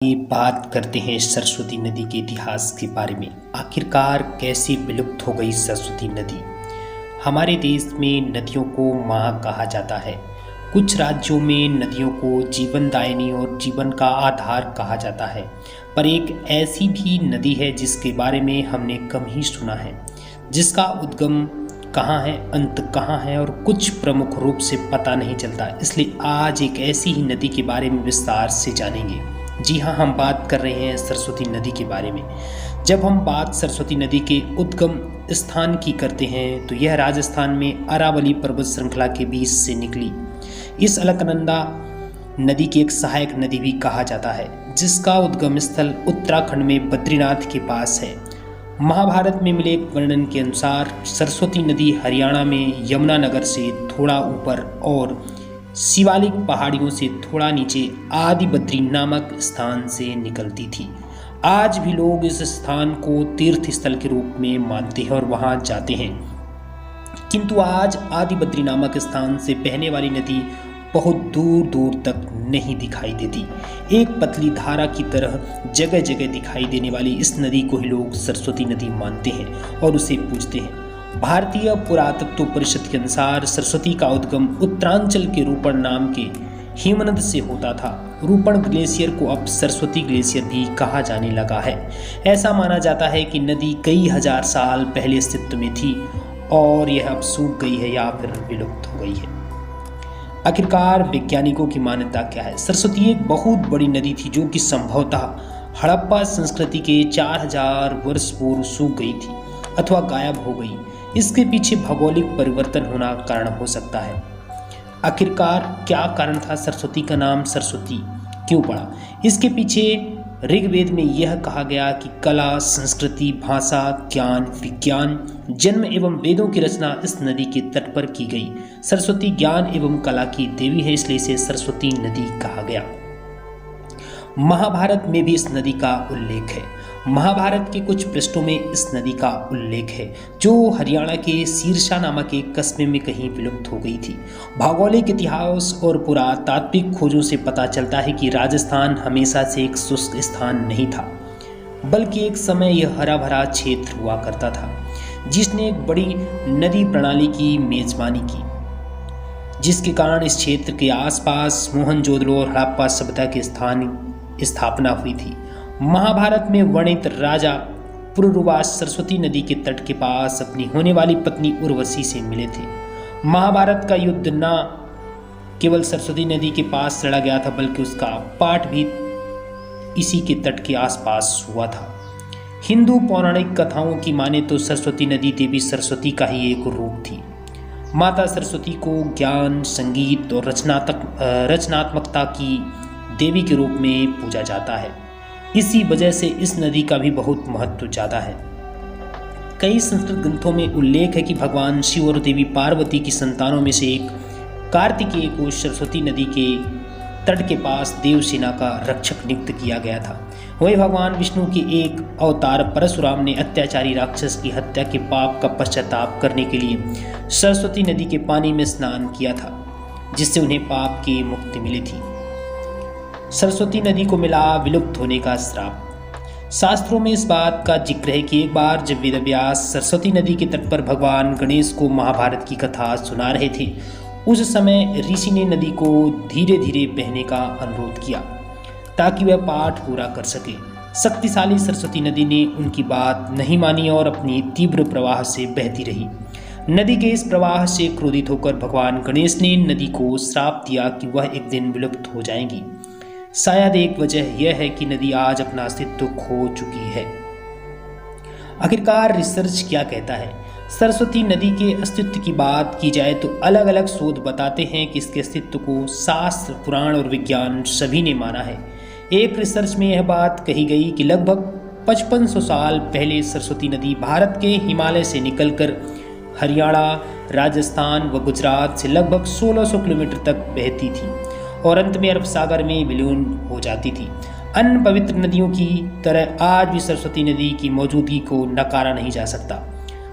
ये बात करते हैं सरस्वती नदी के इतिहास के बारे में। आखिरकार कैसे विलुप्त हो गई सरस्वती नदी। हमारे देश में नदियों को माँ कहा जाता है। कुछ राज्यों में नदियों को जीवनदायिनी और जीवन का आधार कहा जाता है, पर एक ऐसी भी नदी है जिसके बारे में हमने कम ही सुना है, जिसका उद्गम कहाँ है, अंत कहाँ है और कुछ प्रमुख रूप से पता नहीं चलता। इसलिए आज एक ऐसी ही नदी के बारे में विस्तार से जानेंगे। जी हाँ, हम बात कर रहे हैं सरस्वती नदी के बारे में। जब हम बात सरस्वती नदी के उद्गम स्थान की करते हैं तो यह राजस्थान में अरावली पर्वत श्रृंखला के बीच से निकली। इस अलकनंदा नदी की एक सहायक नदी भी कहा जाता है, जिसका उद्गम स्थल उत्तराखंड में बद्रीनाथ के पास है। महाभारत में मिले वर्णन के अनुसार सरस्वती नदी हरियाणा में यमुनानगर से थोड़ा ऊपर और शिवालिक पहाड़ियों से थोड़ा नीचे आदि बद्री नामक स्थान से निकलती थी। आज भी लोग इस स्थान को तीर्थ स्थल के रूप में मानते हैं और वहां जाते हैं, किंतु आज आदि बद्री नामक स्थान से बहने वाली नदी बहुत दूर दूर तक नहीं दिखाई देती। एक पतली धारा की तरह जगह जगह दिखाई देने वाली इस नदी को ही लोग सरस्वती नदी मानते हैं और उसे पूजते हैं। भारतीय पुरातत्व परिषद के अनुसार सरस्वती का उद्गम उत्तरांचल के रूपण नाम के हिमनद से होता था। रूपण ग्लेशियर को अब सरस्वती ग्लेशियर भी कहा जाने लगा है। ऐसा माना जाता है कि नदी कई हजार साल पहले अस्तित्व में थी और यह अब सूख गई है या फिर विलुप्त हो गई है। आखिरकार वैज्ञानिकों की मान्यता क्या है। सरस्वती एक बहुत बड़ी नदी थी जो कि संभवतः हड़प्पा संस्कृति के 4000 वर्ष पूर्व सूख गई थी अथवा गायब हो गई। इसके पीछे भौगोलिक परिवर्तन होना कारण हो सकता है। आखिरकार क्या कारण था सरस्वती का नाम सरस्वती क्यों पड़ा? इसके पीछे ऋग्वेद में यह कहा गया कि कला, संस्कृति, भाषा, ज्ञान, विज्ञान, जन्म एवं वेदों की रचना इस नदी के तट पर की गई। सरस्वती ज्ञान एवं कला की देवी है, इसलिए इसे सरस्वती नदी कहा गया। महाभारत में भी इस नदी का उल्लेख है। महाभारत के कुछ पृष्ठों में इस नदी का उल्लेख है, जो हरियाणा के शीरसा नामक एक कस्बे में कहीं विलुप्त हो गई थी। भौगोलिक इतिहास और पुरातात्विक खोजों से पता चलता है कि राजस्थान हमेशा से एक शुष्क स्थान नहीं था, बल्कि एक समय यह हरा भरा क्षेत्र हुआ करता था, जिसने एक बड़ी नदी प्रणाली की मेजबानी की, जिसके कारण इस क्षेत्र के आसपास मोहनजोदड़ो और हड़प्पा सभ्यता के स्थापना हुई थी। महाभारत में वर्णित राजा पुरुरवास सरस्वती नदी के तट के पास अपनी होने वाली पत्नी उर्वशी से मिले थे। महाभारत का युद्ध न केवल सरस्वती नदी के पास लड़ा गया था, बल्कि उसका पाठ भी इसी के तट के आसपास हुआ था। हिंदू पौराणिक कथाओं की माने तो सरस्वती नदी देवी सरस्वती का ही एक रूप थी। माता सरस्वती को ज्ञान, संगीत और रचनात्मकता की देवी के रूप में पूजा जाता है। इसी वजह से इस नदी का भी बहुत महत्व ज़्यादा है। कई संस्कृत ग्रंथों में उल्लेख है कि भगवान शिव और देवी पार्वती की संतानों में से एक कार्तिकेय को सरस्वती नदी के तट के पास देवसेना का रक्षक नियुक्त किया गया था। वही भगवान विष्णु के एक अवतार परशुराम ने अत्याचारी राक्षस की हत्या के पाप का पश्चाताप करने के लिए सरस्वती नदी के पानी में स्नान किया था, जिससे उन्हें पाप की मुक्ति मिली थी। सरस्वती नदी को मिला विलुप्त होने का श्राप। शास्त्रों में इस बात का जिक्र है कि एक बार जब वेदव्यास सरस्वती नदी के तट पर भगवान गणेश को महाभारत की कथा सुना रहे थे, उस समय ऋषि ने नदी को धीरे धीरे बहने का अनुरोध किया ताकि वह पाठ पूरा कर सके। शक्तिशाली सरस्वती नदी ने उनकी बात नहीं मानी और अपनी तीव्र प्रवाह से बहती रही। नदी के इस प्रवाह से क्रोधित होकर भगवान गणेश ने नदी को श्राप दिया कि वह एक दिन विलुप्त हो जाएगी। शायद एक वजह यह है कि नदी आज अपना अस्तित्व खो चुकी है। आखिरकार रिसर्च क्या कहता है? सरस्वती नदी के अस्तित्व की बात की जाए तो अलग अलग शोध बताते हैं कि इसके अस्तित्व को शास्त्र, पुराण और विज्ञान सभी ने माना है। एक रिसर्च में यह बात कही गई कि लगभग 5500 साल पहले सरस्वती नदी भारत के हिमालय से निकलकर हरियाणा, राजस्थान व गुजरात से लगभग 1600 किलोमीटर तक बहती थी और अंत में अरब सागर में विलीन हो जाती थी। अन्य पवित्र नदियों की तरह आज भी सरस्वती नदी की मौजूदगी को नकारा नहीं जा सकता।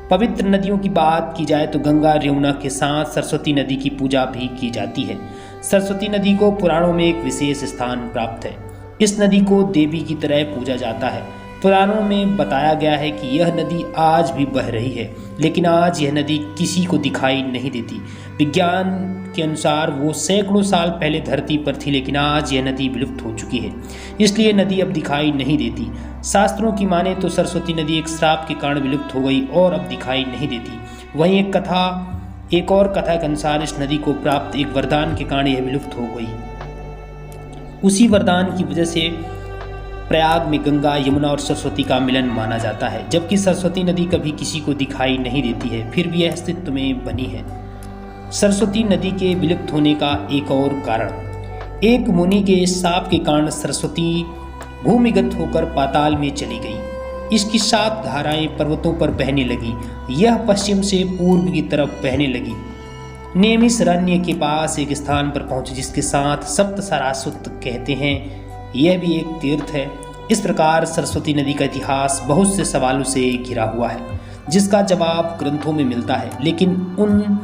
पवित्र नदियों की बात की जाए तो गंगा, यमुना के साथ सरस्वती नदी की पूजा भी की जाती है। सरस्वती नदी को पुराणों में एक विशेष स्थान प्राप्त है। इस नदी को देवी की तरह पूजा जाता है। पुराणों में बताया गया है कि यह नदी आज भी बह रही है, लेकिन आज यह नदी किसी को दिखाई नहीं देती। विज्ञान के अनुसार वो सैकड़ों साल पहले धरती पर थी, लेकिन आज यह नदी विलुप्त हो चुकी है, इसलिए नदी अब दिखाई नहीं देती। शास्त्रों की माने तो सरस्वती नदी एक श्राप के कारण विलुप्त हो गई और अब दिखाई नहीं देती। वहीं एक और कथा के अनुसार इस नदी को प्राप्त एक वरदान के कारण यह विलुप्त हो गई। उसी वरदान की वजह से प्रयाग में गंगा, यमुना और सरस्वती का मिलन माना जाता है। जबकि सरस्वती नदी कभी किसी को दिखाई नहीं देती है, फिर भी यह अस्तित्व में बनी है। सरस्वती नदी के विलुप्त होने का एक और कारण, एक मुनि के शाप के कारण सरस्वती भूमिगत होकर पाताल में चली गई। इसकी 7 धाराएं पर्वतों पर बहने लगी। यह पश्चिम से पूर्व की तरफ बहने लगी। नेमिषारण्य के पास एक स्थान पर पहुंचे जिसके साथ सप्त सारस्वत कहते हैं। यह भी एक तीर्थ है। इस प्रकार सरस्वती नदी का इतिहास बहुत से सवालों से घिरा हुआ है, जिसका जवाब ग्रंथों में मिलता है, लेकिन उन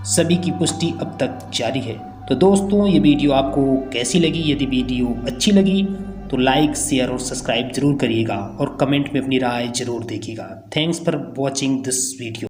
सभी की पुष्टि अब तक जारी है। तो दोस्तों, ये वीडियो आपको कैसी लगी? यदि वीडियो अच्छी लगी तो लाइक, शेयर और सब्सक्राइब जरूर करिएगा और कमेंट में अपनी राय जरूर देखिएगा। Thanks for watching this video.